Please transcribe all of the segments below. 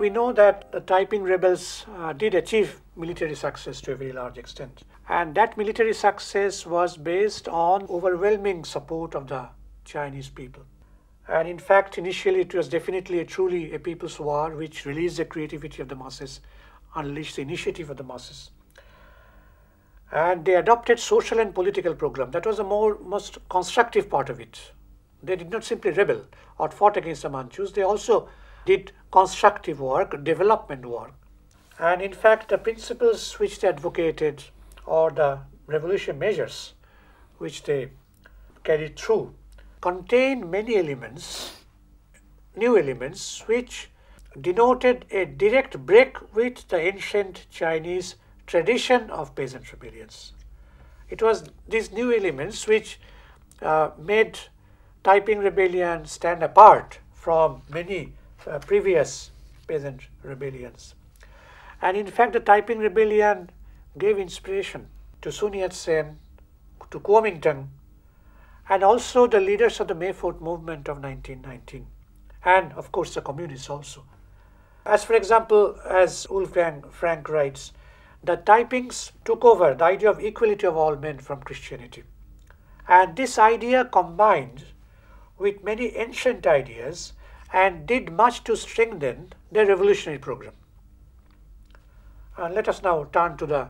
We know that the Taiping rebels did achieve military success to a very large extent. And that military success was based on overwhelming support of the Chinese people. And in fact, initially it was definitely truly a people's war which released the creativity of the masses, unleashed the initiative of the masses. And they adopted social and political program. That was the most constructive part of it. They did not simply rebel or fought against the Manchus. They also did constructive work, development work. And in fact, the principles which they advocated or the revolution measures which they carried through contained many elements, new elements, which denoted a direct break with the ancient Chinese tradition of peasant rebellions. It was these new elements which made Taiping Rebellion stand apart from many previous peasant rebellions. And in fact, the Taiping Rebellion gave inspiration to Sun Yat-sen, to Kuomintang, and also the leaders of the May 4th movement of 1919, and of course the communists also. As for example, as Wolfgang Frank writes, the Taipings took over the idea of equality of all men from Christianity. And this idea combined with many ancient ideas and did much to strengthen their revolutionary program. Let us now turn to the,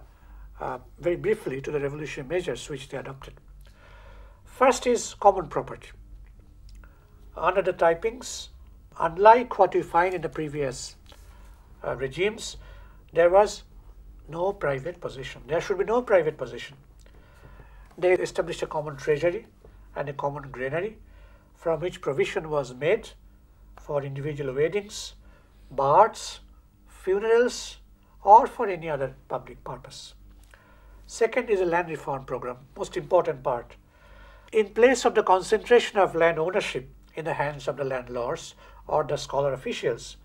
very briefly, to the revolutionary measures which they adopted. First is common property. Under the Taipings, unlike what we find in the previous regimes, there was no private possession. There should be no private possession. They established a common treasury and a common granary from which provision was made for individual weddings, baths, funerals, or for any other public purpose. Second is a land reform program, most important part. In place of the concentration of land ownership in the hands of the landlords or the scholar officials,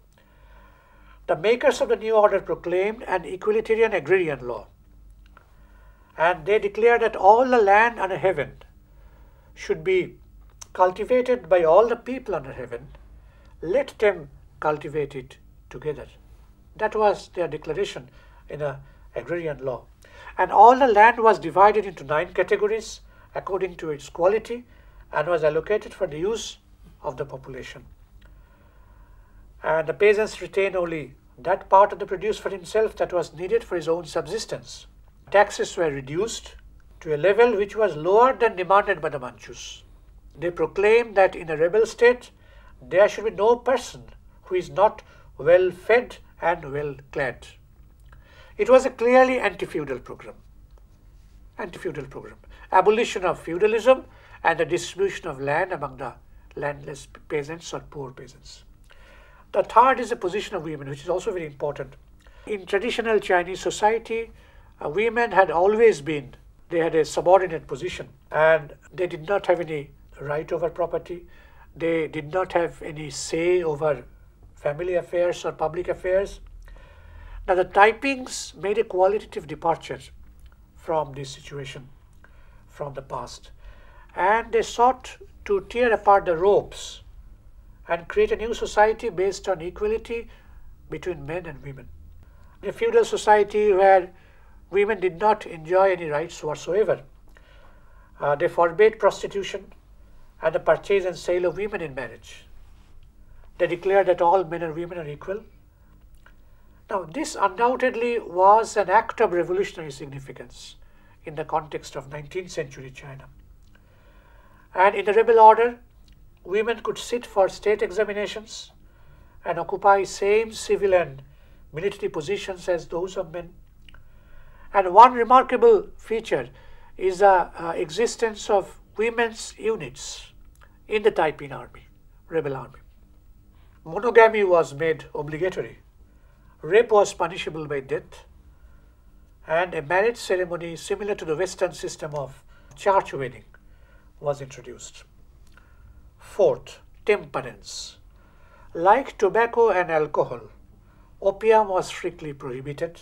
the makers of the new order proclaimed an equalitarian agrarian law. And they declared that all the land under heaven should be cultivated by all the people under heaven. Let them cultivate it together. That was their declaration in an agrarian law. And all the land was divided into 9 categories according to its quality and was allocated for the use of the population. And the peasants retained only that part of the produce for himself that was needed for his own subsistence. Taxes were reduced to a level which was lower than demanded by the Manchus. They proclaimed that in a rebel state, there should be no person who is not well fed and well clad. It was a clearly anti-feudal program. Anti-feudal program. Abolition of feudalism and the distribution of land among the landless peasants or poor peasants. The third is the position of women, which is also very important. In traditional Chinese society, women had always been, they had a subordinate position and they did not have any right over property. They did not have any say over family affairs or public affairs. Now the Taipings made a qualitative departure from this situation, from the past, and they sought to tear apart the ropes and create a new society based on equality between men and women. A feudal society where women did not enjoy any rights whatsoever. They forbade prostitution and the purchase and sale of women in marriage. They declared that all men and women are equal. Now, this undoubtedly was an act of revolutionary significance in the context of 19th century China. And in the rebel order, women could sit for state examinations and occupy same civil and military positions as those of men. And one remarkable feature is the existence of women's units in the Taiping army, rebel army. Monogamy was made obligatory. Rape was punishable by death. And a marriage ceremony similar to the Western system of church wedding was introduced. Fourth, temperance. Like tobacco and alcohol, opium was strictly prohibited,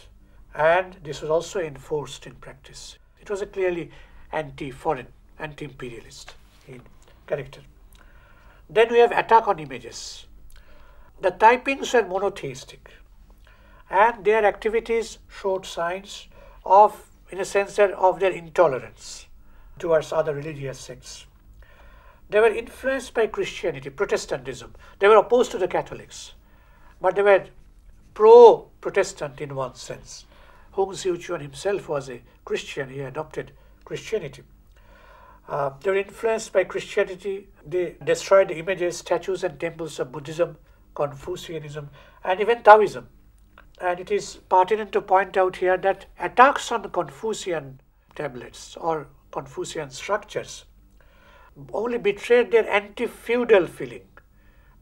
and this was also enforced in practice. It was a clearly anti-foreign, anti-imperialist in character. Then we have attack on images. The Taipings were monotheistic, and their activities showed signs of, in a sense, of their intolerance towards other religious sects. They were influenced by Christianity, Protestantism. They were opposed to the Catholics, but they were pro-Protestant in one sense. Hung Xiuquan himself was a Christian. He adopted Christianity. They were influenced by Christianity. They destroyed the images, statues, and temples of Buddhism, Confucianism, and even Taoism. And it is pertinent to point out here that attacks on the Confucian tablets or Confucian structures only betrayed their anti-feudal feeling,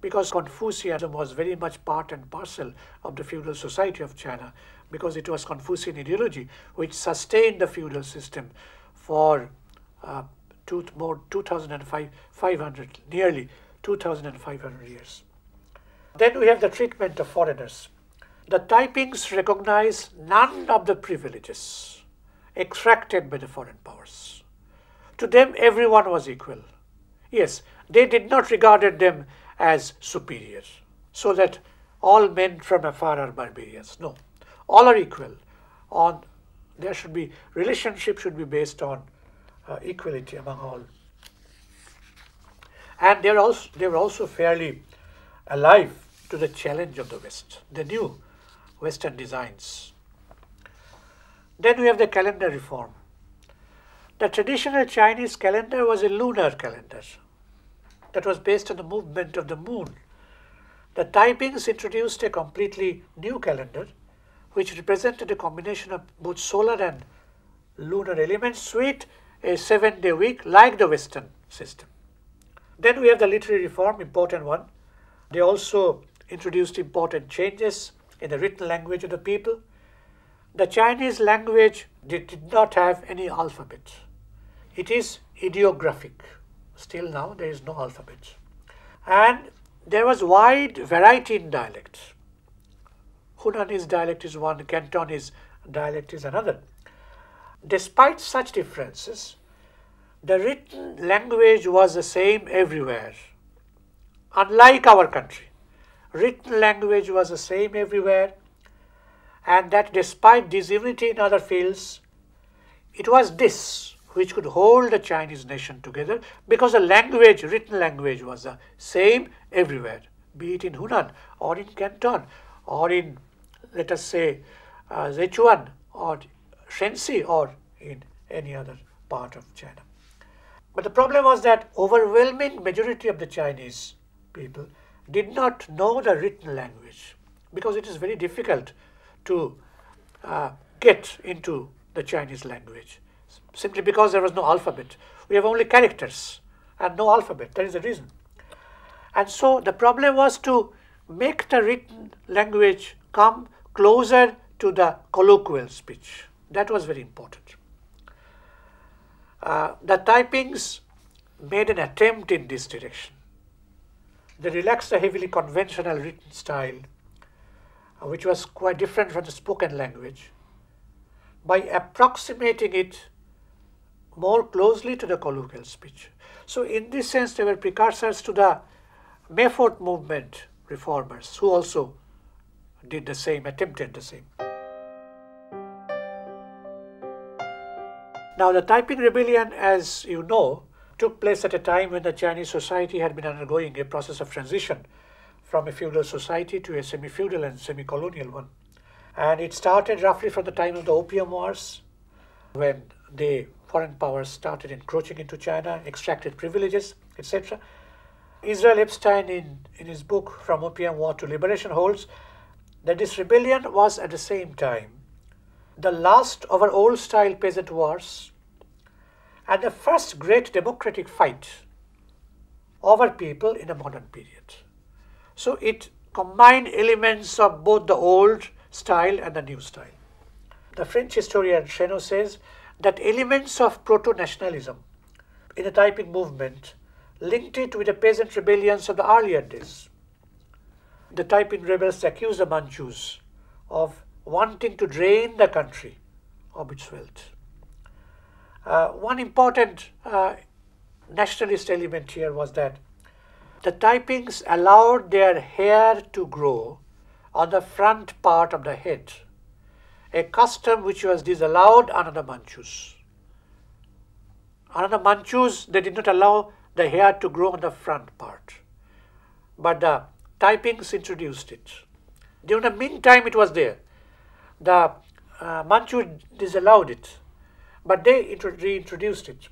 because Confucianism was very much part and parcel of the feudal society of China, because it was Confucian ideology which sustained the feudal system for nearly 2,500 years. Then we have the treatment of foreigners. The Taipings recognize none of the privileges extracted by the foreign powers. To them, everyone was equal. Yes, they did not regard them as superior, so that all men from afar are barbarians. No, all are equal. There should be relationship should be based on equality among all. And they were also fairly alive to the challenge of the West. They knew Western designs. Then we have the calendar reform. The traditional Chinese calendar was a lunar calendar that was based on the movement of the moon. The Taipings introduced a completely new calendar which represented a combination of both solar and lunar elements with a 7-day week like the Western system. Then we have the literary reform, important one. They also introduced important changes in the written language of the people. The Chinese language did not have any alphabet. It is ideographic. Still now there is no alphabet. And there was wide variety in dialect. Hunanese dialect is one, Cantonese dialect is another. Despite such differences, the written language was the same everywhere. Unlike our country, written language was the same everywhere, and that despite disunity in other fields, it was this which could hold the Chinese nation together, because the language, written language, was the same everywhere, be it in Hunan or in Canton or in, let us say, Sichuan or Shenxi or in any other part of China. But the problem was that overwhelming majority of the Chinese people did not know the written language, because it is very difficult to get into the Chinese language, simply because there was no alphabet. We have only characters and no alphabet. That is the reason. And so the problem was to make the written language come closer to the colloquial speech. That was very important. The Taipings made an attempt in this direction. They relaxed the heavily conventional written style, which was quite different from the spoken language, by approximating it more closely to the colloquial speech. So in this sense, they were precursors to the Mayfort movement reformers, who also did the same, attempted the same. Now, the Taiping Rebellion, as you know, took place at a time when the Chinese society had been undergoing a process of transition from a feudal society to a semi-feudal and semi-colonial one. And it started roughly from the time of the Opium Wars, when the foreign powers started encroaching into China, extracted privileges, etc. Israel Epstein, in his book From Opium War to Liberation, holds that this rebellion was at the same time the last of our old-style peasant wars and the first great democratic fight of our people in a modern period. So it combined elements of both the old style and the new style. The French historian Chenot says that elements of proto-nationalism in the Taiping movement linked it with the peasant rebellions of the earlier days. The Taiping rebels accused the Manchus of wanting to drain the country of its wealth. One important nationalist element here was that the Taipings allowed their hair to grow on the front part of the head, a custom which was disallowed under the Manchus. Under the Manchus, they did not allow the hair to grow on the front part, but the Taipings introduced it. During the meantime, it was there. The Manchu disallowed it, but they reintroduced it.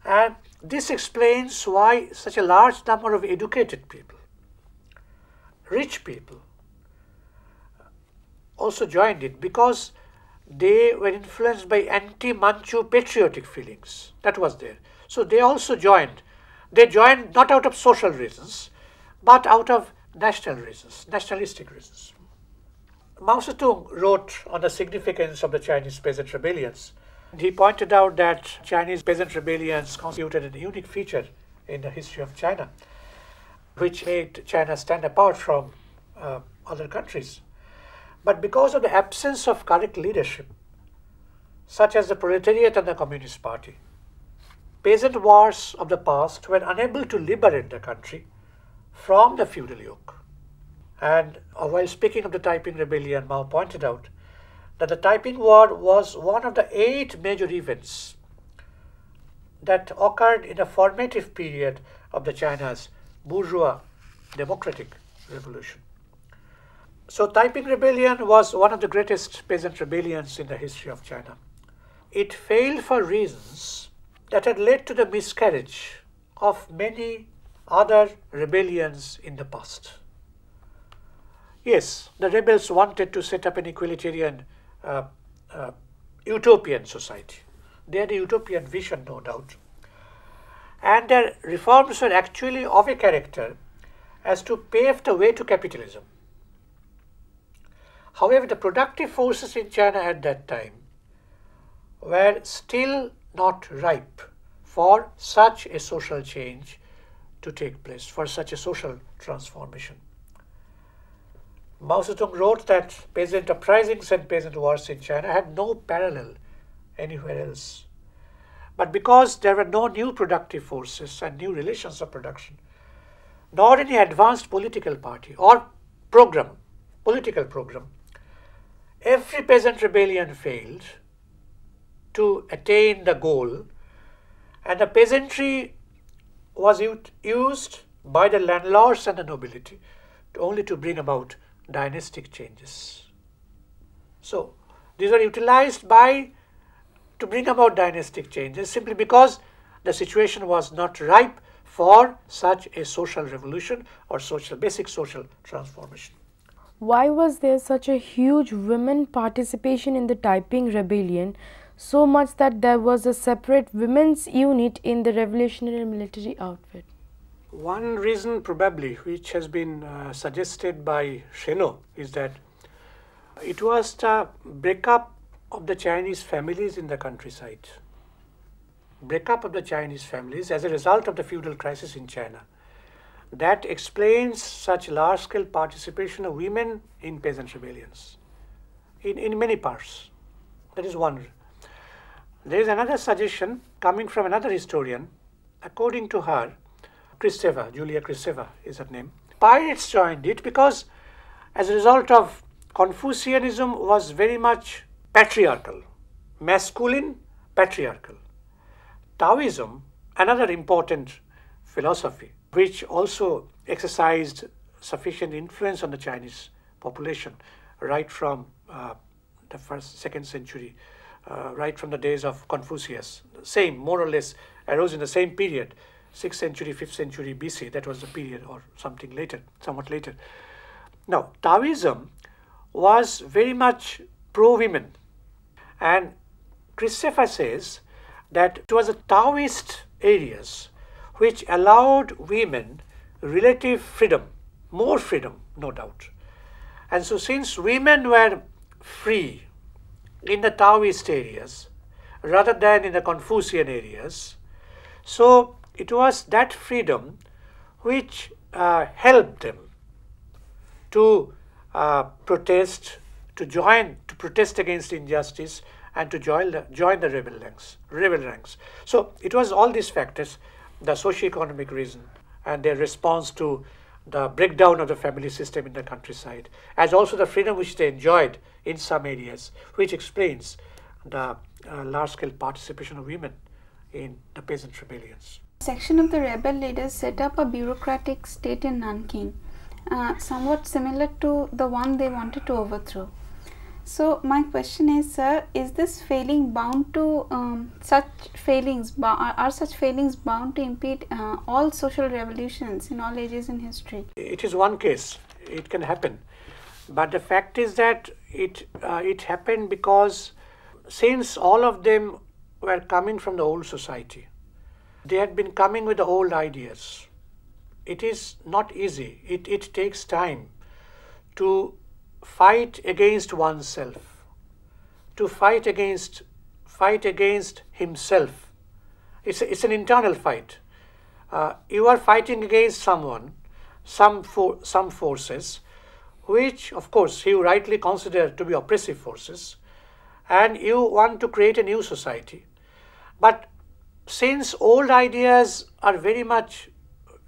And this explains why such a large number of educated people, rich people, also joined it, because they were influenced by anti-Manchu patriotic feelings. That was there. So they also joined. They joined not out of social reasons, but out of national reasons, nationalistic reasons. Mao Zedong wrote on the significance of the Chinese peasant rebellions. He pointed out that Chinese peasant rebellions constituted a unique feature in the history of China, which made China stand apart from other countries. But because of the absence of correct leadership, such as the proletariat and the Communist Party, peasant wars of the past were unable to liberate the country from the feudal yoke. And while speaking of the Taiping Rebellion, Mao pointed out that the Taiping War was one of the 8 major events that occurred in a formative period of the China's bourgeois democratic revolution. So Taiping Rebellion was one of the greatest peasant rebellions in the history of China. It failed for reasons that had led to the miscarriage of many other rebellions in the past. Yes, the rebels wanted to set up an equalitarian utopian society. They had a utopian vision, no doubt. And their reforms were actually of a character as to pave the way to capitalism. However, the productive forces in China at that time were still not ripe for such a social change to take place, for such a social transformation. Mao Zedong wrote that peasant uprisings and peasant wars in China had no parallel anywhere else. But because there were no new productive forces and new relations of production, nor any advanced political party or political program, every peasant rebellion failed to attain the goal, and the peasantry was used by the landlords and the nobility only to bring about dynastic changes. So these were utilized to bring about dynastic changes simply because the situation was not ripe for such a social revolution or basic social transformation. Why was there such a huge women participation in the Taiping Rebellion, so much that there was a separate women's unit in the revolutionary military outfit? One reason probably, which has been suggested by Sheno, is that it was the breakup of the Chinese families in the countryside. Breakup of the Chinese families as a result of the feudal crisis in China. That explains such large-scale participation of women in peasant rebellions in many parts. That is one. There is another suggestion coming from another historian. According to her, Julia Kristeva is her name. Pirates joined it because as a result of Confucianism was very much patriarchal, masculine, patriarchal. Taoism, another important philosophy, which also exercised sufficient influence on the Chinese population right from the second century, right from the days of Confucius. Same, more or less, arose in the same period, 6th century, 5th century BC. That was the period, or something later, somewhat later. Now, Taoism was very much pro-women. And Kristeva says that it was the Taoist areas which allowed women relative freedom, more freedom, no doubt. And so since women were free in the Taoist areas rather than in the Confucian areas, so it was that freedom which helped them to protest, to protest against injustice, and to join the rebel ranks. So it was all these factors, the socio-economic reason, and their response to the breakdown of the family system in the countryside, as also the freedom which they enjoyed in some areas, which explains the large-scale participation of women in the peasant rebellions. Section of the rebel leaders set up a bureaucratic state in Nanking, somewhat similar to the one they wanted to overthrow. So my question is, sir, is this failing bound to are such failings bound to impede all social revolutions in all ages in history? It is one case. It can happen, but the fact is that it happened because since all of them were coming from the old society, they had been coming with the old ideas. It is not easy. It takes time to fight against oneself, to fight against himself. It's an internal fight. You are fighting against someone, some forces, which of course you rightly consider to be oppressive forces, and you want to create a new society. But since old ideas are very much,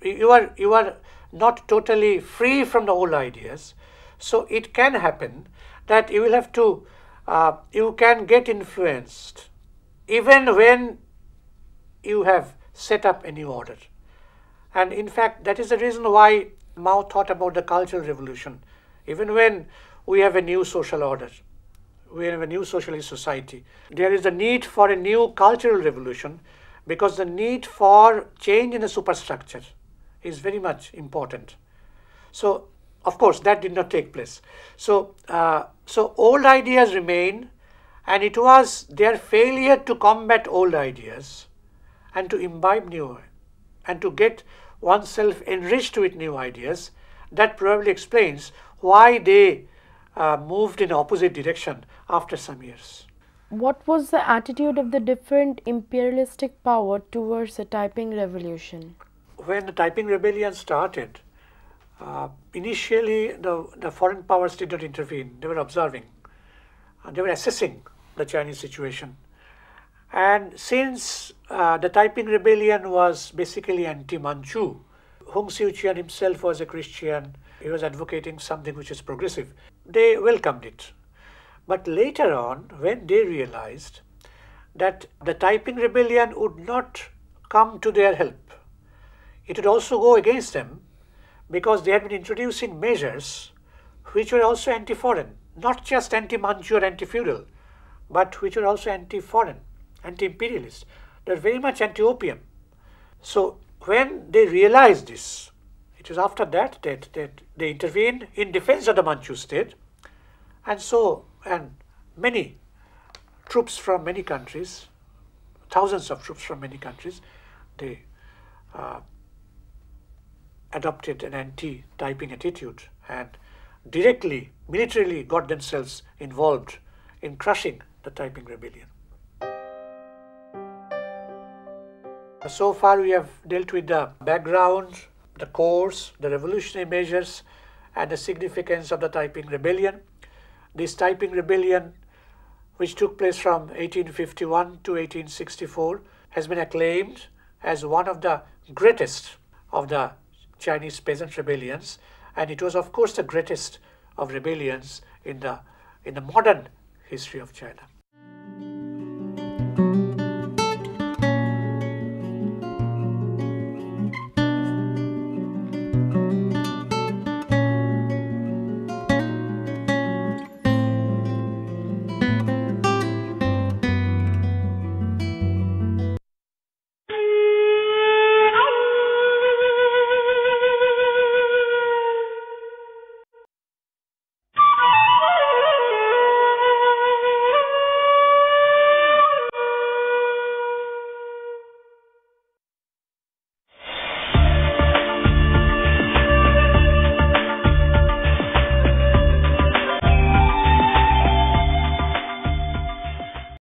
you are not totally free from the old ideas, so it can happen that you will have to, you can get influenced even when you have set up a new order. And in fact, that is the reason why Mao thought about the Cultural Revolution. Even when we have a new social order, we have a new socialist society, there is a need for a new cultural revolution, because the need for change in the superstructure is very much important. So, of course, that did not take place. So, so old ideas remain, and it was their failure to combat old ideas and to imbibe new and to get oneself enriched with new ideas that probably explains why they moved in opposite direction after some years. What was the attitude of the different imperialistic power towards the Taiping Revolution? When the Taiping Rebellion started, initially the foreign powers did not intervene. They were observing. They were assessing the Chinese situation. And since the Taiping Rebellion was basically anti-Manchu, Hung Xiuqian himself was a Christian, he was advocating something which is progressive, they welcomed it. But later on, when they realized that the Taiping Rebellion would not come to their help, it would also go against them, because they had been introducing measures which were also anti-foreign, not just anti-Manchu or anti-feudal, but which were also anti-foreign, anti-imperialist. They were very much anti-opium. So when they realized this, it was after that they intervened in defense of the Manchu state, and many troops from many countries, thousands of troops from many countries, they adopted an anti-Taiping attitude and directly, militarily got themselves involved in crushing the Taiping Rebellion. So far we have dealt with the background, the course, the revolutionary measures, and the significance of the Taiping Rebellion. This Taiping Rebellion, which took place from 1851 to 1864, has been acclaimed as one of the greatest of the Chinese peasant rebellions, and it was of course the greatest of rebellions in the modern history of China.